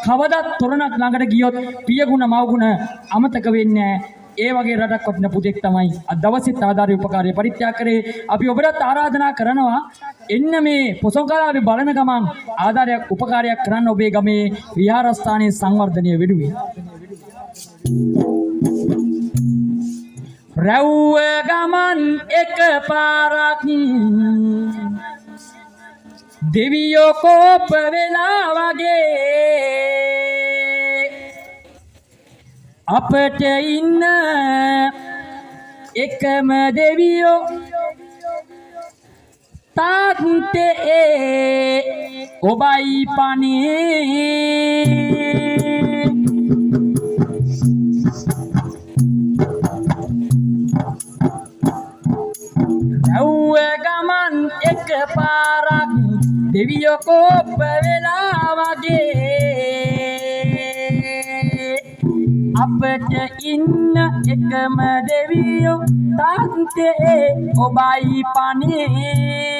කවදත් තොරණක් ළඟට ගියොත් පියගුණ මව්ගුණ අමතක වෙන්නේ ඒ වගේ රටක් වටින පුතෙක් තමයි අද දවසේත් ආධාර උපකාරය පරිත්‍යාග කරේ. අපි ඔබට ආරාධනා කරනවා එන්න මේ පොසොංකලාවේ බලන ගමන් ආධාරයක් උපකාරයක් කරන්න ඔබේ ගමේ විහාරස්ථානයේ සංවර්ධනය වෙනුවෙන්. රැව්ව ගමන් එක පාරක් දෙවියෝ කෝප වෙලා වගේ අපට ඉන්න එකම දෙවියෝ තාත්තේ ඔබයි පනේ රැව්ව ගමන් එක පාරක් දෙවියෝ කෝප වෙලා වගේ අපට ඉන්න එකම දෙවියෝ තාත්තේ ඔබයි පනේ